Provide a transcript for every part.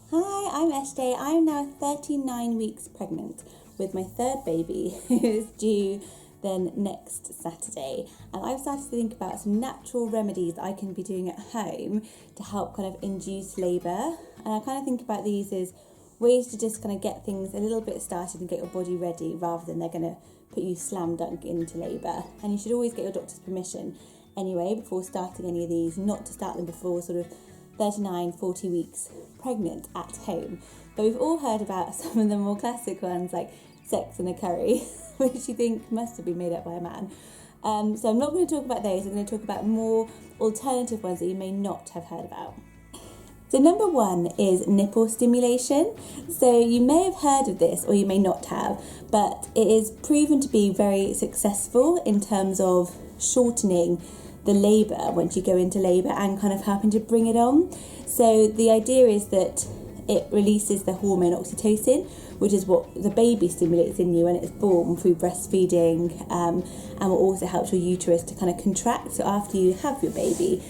Hi, I'm SJ. I'm now 39 weeks pregnant with my third baby who is due then next Saturday. And I've started to think about some natural remedies that I can be doing at home to help kind of induce labour. And I kind of think about these as ways to just kind of get things a little bit started and get your body ready rather than they're going to put you slam dunk into labour. And you should always get your doctor's permission anyway before starting any of these, not to start them before sort of 39, 40 weeks pregnant at home. But we've all heard about some of the more classic ones like sex in a curry, which you think must have been made up by a man. So I'm not going to talk about those. I'm going to talk about more alternative ones that you may not have heard about. So number one is nipple stimulation. So you may have heard of this or you may not have, but it is proven to be very successful in terms of shortening the labour once you go into labour and kind of helping to bring it on. So the idea is that it releases the hormone oxytocin, which is what the baby stimulates in you when it's born through breastfeeding, and will also help your uterus to kind of contract. So after you have your baby,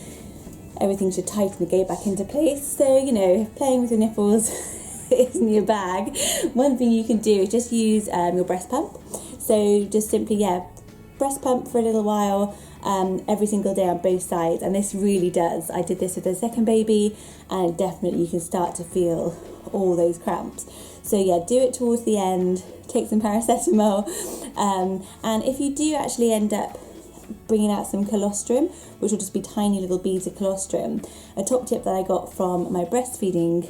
everything should tighten and go back into place. So, if playing with your nipples isn't your bag, one thing you can do is just use your breast pump. So just simply, breast pump for a little while, every single day on both sides, and this really does. I did this with the second baby, and definitely you can start to feel all those cramps. So do it towards the end, take some paracetamol, and if you do actually end up bringing out some colostrum, which will just be tiny little beads of colostrum, a top tip that I got from my breastfeeding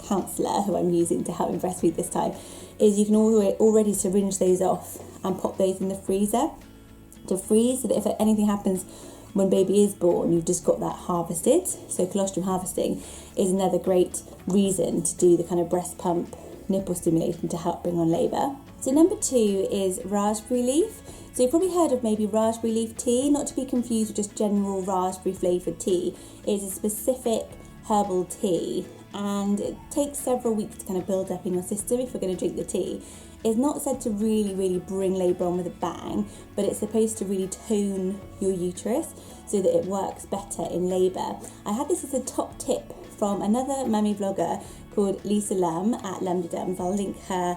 counsellor, who I'm using to help me breastfeed this time, is you can already syringe those off and pop those in the freezer to freeze, so that if anything happens when baby is born, you've just got that harvested. So colostrum harvesting is another great reason to do the kind of breast pump nipple stimulation to help bring on labour. So number two is raspberry leaf. So you've probably heard of maybe raspberry leaf tea, not to be confused with just general raspberry flavoured tea. It's a specific herbal tea, and it takes several weeks to kind of build up in your system if you're going to drink the tea. It's not said to really bring labour on with a bang, but it's supposed to really tone your uterus so that it works better in labour. I had this as a top tip from another mummy vlogger called Lisa Lum at Lumdadums. I'll link her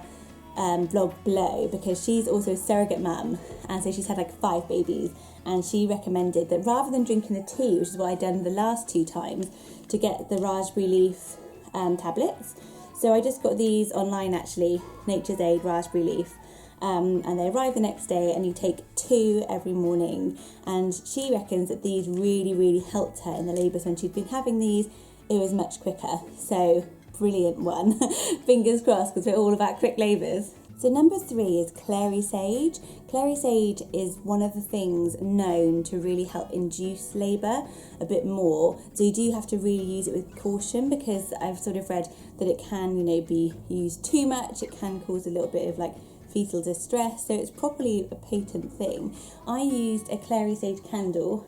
vlog below, because she's also a surrogate mum, and so she's had like 5 babies, and she recommended that rather than drinking the tea, which is what I'd done the last 2 times, to get the raspberry leaf tablets. So I just got these online actually, Nature's Aid raspberry leaf, and they arrive the next day, and you take 2 every morning. And she reckons that these really helped her in the labours when she'd been having these. It was much quicker. So brilliant one. Fingers crossed, because we're all about quick labours. So number 3 is Clary Sage. Clary Sage is one of the things known to really help induce labour a bit more. So you do have to really use it with caution, because I've sort of read that it can, be used too much. It can cause a little bit of like fetal distress. So it's probably a potent thing. I used a Clary Sage candle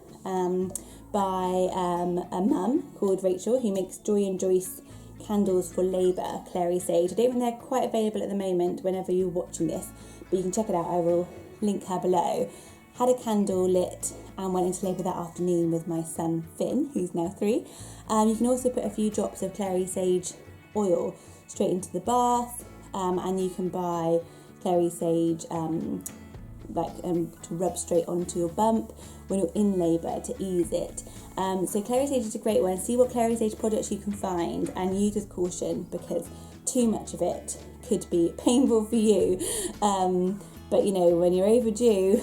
by a mum called Rachel, who makes Joice candles for labour, Clary Sage. I don't think they're quite available at the moment whenever you're watching this, but you can check it out. I will link her below. Had a candle lit and went into labour that afternoon with my son Finn, who's now 3. You can also put a few drops of Clary Sage oil straight into the bath, and you can buy Clary Sage to rub straight onto your bump when you're in labour to ease it. So Clary Sage is a great one. See what Clary Sage products you can find and use with caution, because too much of it could be painful for you. But when you're overdue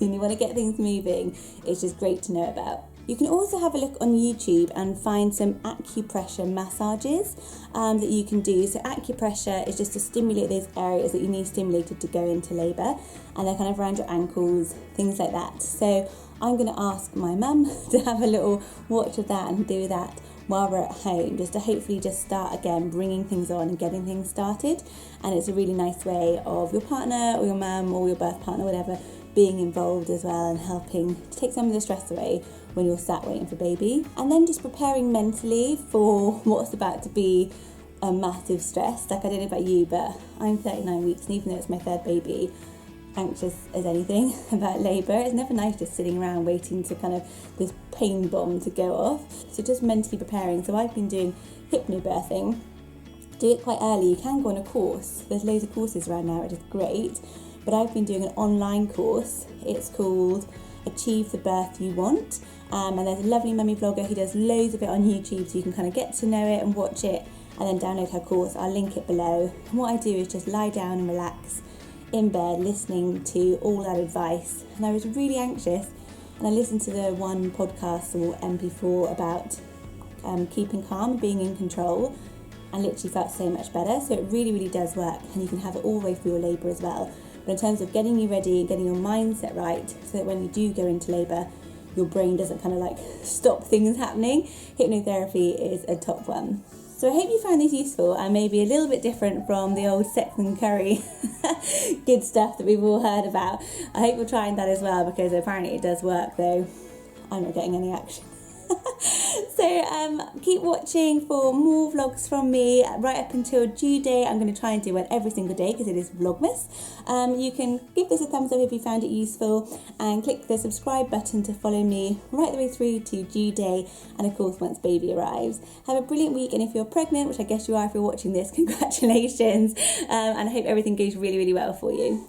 and you want to get things moving, it's just great to know about. You can also have a look on YouTube and find some acupressure massages that you can do. So acupressure is just to stimulate those areas that you need stimulated to go into labour, and they're kind of around your ankles, things like that. So I'm going to ask my mum to have a little watch of that and do that while we're at home, just to hopefully just start again bringing things on and getting things started. And it's a really nice way of your partner or your mum or your birth partner, whatever, being involved as well and helping to take some of the stress away when you're sat waiting for baby. And then just preparing mentally for what's about to be a massive stress. Like, I don't know about you, but I'm 39 weeks, and even though it's my 3rd baby, anxious as anything about labour. It's never nice just sitting around waiting to kind of this pain bomb to go off. So just mentally preparing. So I've been doing hypnobirthing, do it quite early. You can go on a course. There's loads of courses around now, which is great. But I've been doing an online course. It's called Achieve the Birth You Want. And there's a lovely mummy vlogger who does loads of it on YouTube, so you can kind of get to know it and watch it and then download her course. I'll link it below. And what I do is just lie down and relax in bed listening to all that advice. And I was really anxious, and I listened to the one podcast or MP4 about keeping calm and being in control, and literally felt so much better. So it really, really does work, and you can have it all the way through your labour as well. But in terms of getting you ready and getting your mindset right, so that when you do go into labour, your brain doesn't kind of like stop things happening, hypnotherapy is a top one. So I hope you found this useful and maybe a little bit different from the old sex and curry good stuff that we've all heard about. I hope you're trying that as well, because apparently it does work, though I'm not getting any action. So keep watching for more vlogs from me right up until due date. I'm going to try and do one every single day because it is Vlogmas. You can give this a thumbs up if you found it useful, and click the subscribe button to follow me right the way through to due day, and of course once baby arrives. Have a brilliant week, and if you're pregnant, which I guess you are if you're watching this, congratulations, and I hope everything goes really, really well for you.